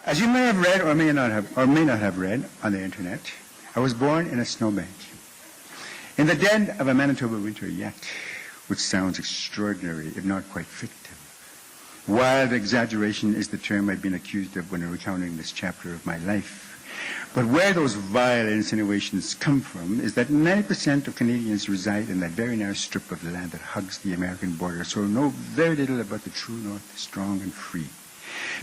As you may have read or may not have read on the internet, I was born in a snowbank. In the dead of a Manitoba winter yet, which sounds extraordinary, if not quite fictive. Wild exaggeration is the term I've been accused of when recounting this chapter of my life. But where those vile insinuations come from is that 90% of Canadians reside in that very narrow strip of land that hugs the American border, so know very little about the true North, strong and free.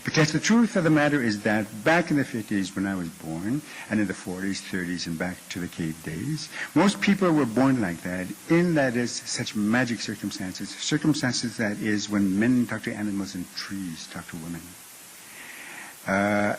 Because the truth of the matter is that back in the 50s when I was born, and in the 40s, 30s, and back to the cave days, most people were born like that, in that is such magic circumstances, circumstances that is when men talk to animals and trees talk to women.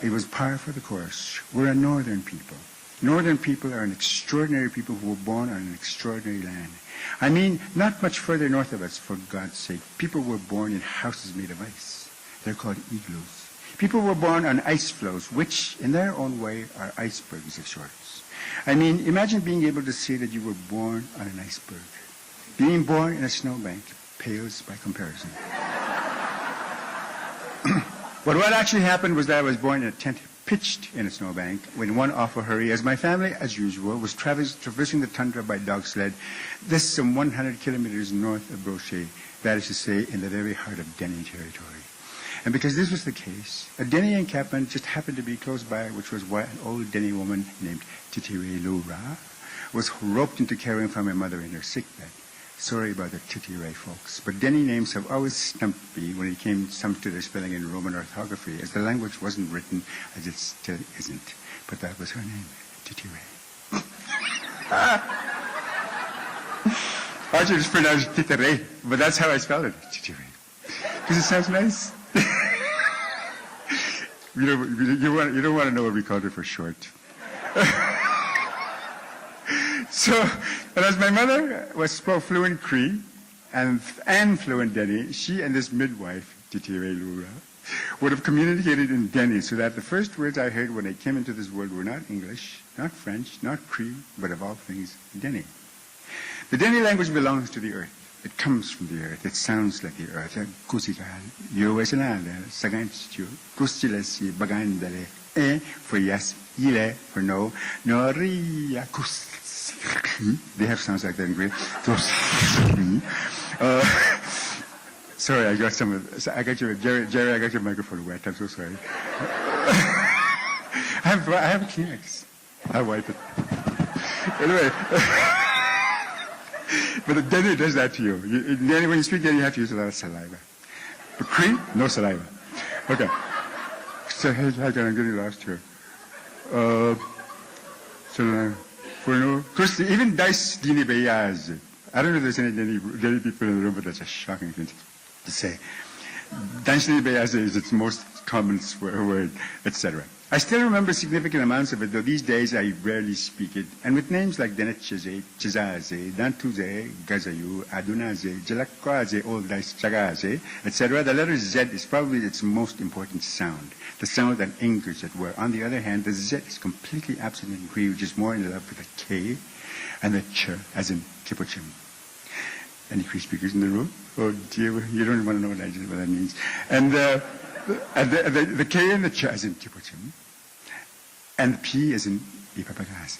It was par for the course. We're a northern people. Northern people are an extraordinary people who were born on an extraordinary land. I mean, not much further north of us, for God's sake. People were born in houses made of ice. They're called igloos. People were born on ice floes, which, in their own way, are icebergs of sorts. I mean, imagine being able to say that you were born on an iceberg. Being born in a snowbank pales by comparison. But what actually happened was that I was born in a tent pitched in a snowbank in one awful hurry, as my family, as usual, was traversing the tundra by dog sled, this some 100 kilometers north of Brochet, that is to say, in the very heart of Dene territory. And because this was the case, a Dene encampment just happened to be close by, which was why an old Dene woman named Titire Lura was roped into caring for my mother in her sickbed. Sorry about the Titire folks, but Dene names have always stumped me when it comes to their spelling in Roman orthography, as the language wasn't written, as it still isn't. But that was her name, Titire. I should just pronounce Titire, but that's how I spelled it, Titire. Because it sounds nice. You don't want to know what we called her for short. So, and as my mother was fluent Cree and fluent Dene, she and this midwife, Titire Lura, would have communicated in Dene, so that the first words I heard when I came into this world were not English, not French, not Cree, but of all things, Dene. The Dene language belongs to the earth. It comes from the earth. It sounds like the earth. For yes, ile for no, noria kus. They have sounds like that in Greek. Sorry, I got Jerry, I got your microphone wet. I'm so sorry. I have a Kleenex. I'll wipe it. Anyway. But the Dene does that to you. When you speak Dene, you have to use a lot of saliva. But Cree, no saliva. Okay. So, I'm getting lost here. Even dice Dene Beyaz. I don't know if there's any Dene people in the room, but that's a shocking thing to say. Dice Dene Beyaz is its most common swear word, etc. I still remember significant amounts of it, though these days I rarely speak it. And with names like Denetcheze, Chizaze, Dantuze, Gazayu, Adunaze, Jalakwaze, Old Dice, Chagaze, etc., the letter Z is probably its most important sound, the sound that angers it, where, on the other hand, the Z is completely absent in Cree, which is more in love with the K and the Ch, as in Kipochim. Any Cree speakers in the room? Oh dear, you don't want to know what that means. And the K and the Ch as in Kipochim, and the P as in Ipapagas.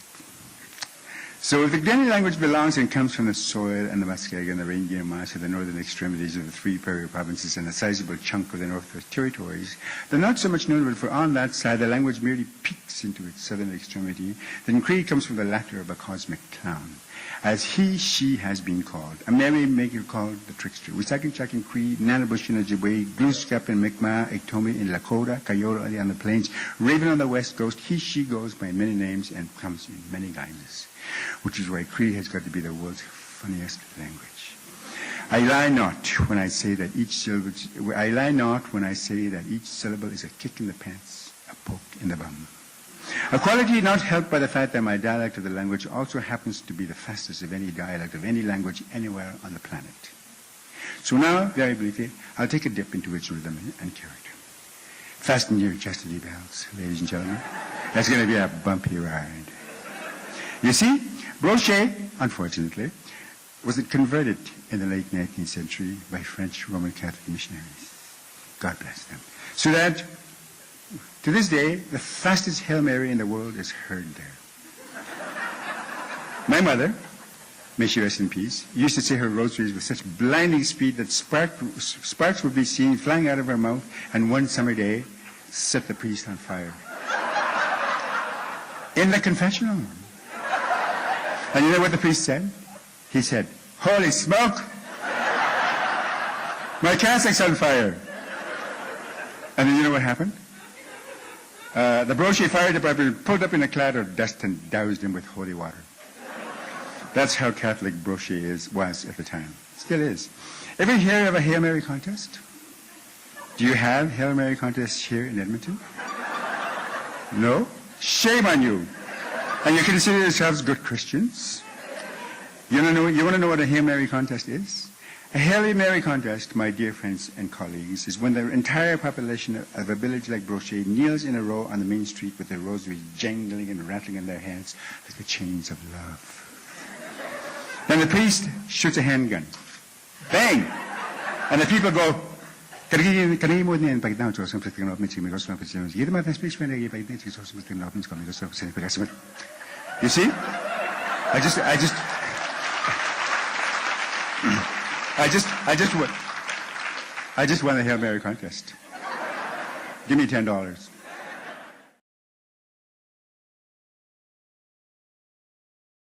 So if the Dene language belongs and comes from the soil and the Muskeg and the reindeer moss of the northern extremities of the three prairie provinces and a sizable chunk of the Northwest Territories, they're not so much notable, for on that side the language merely peaks into its southern extremity. Then Cree comes from the laughter of a cosmic clown, as he, she has been called. A merry maker called the trickster. Wisakin in Cree, Nanabush in Ojibwe, Glooskap in Mi'kmaq, Iktomi in Lakota, Coyote on the plains, Raven on the west coast. He, she goes by many names and comes in many guises, which is why Cree has got to be the world's funniest language. I lie not when I say that each syllable is a kick in the pants, a poke in the bum. A quality not helped by the fact that my dialect of the language also happens to be the fastest of any dialect of any language anywhere on the planet. So now, very briefly, I'll take a dip into its rhythm and character. Fasten your chastity belts, ladies and gentlemen. That's going to be a bumpy ride. You see, Brochet, unfortunately, was converted in the late 19th century by French Roman Catholic missionaries. God bless them. So that To this day, the fastest Hail Mary in the world is heard there. My mother, may she rest in peace, used to say her rosaries with such blinding speed that sparks would be seen flying out of her mouth, and one summer day set the priest on fire. In the confessional. And you know what the priest said? He said, "Holy smoke! My cassock's on fire." And then you know what happened? The Brochet fire department pulled up in a cloud of dust and doused him with holy water. That's how Catholic Brochet was at the time. Still is. Ever hear of a Hail Mary contest? Do you have Hail Mary contests here in Edmonton? No? Shame on you. And you consider yourselves good Christians? You want to know what a Hail Mary contest is? A Hail Mary contest, my dear friends and colleagues, is when the entire population of a village like Brochet kneels in a row on the main street with their rosaries jangling and rattling in their hands like the chains of love. Then the priest shoots a handgun. Bang! And the people go, you see? I just won the Hail Mary contest. Give me $10.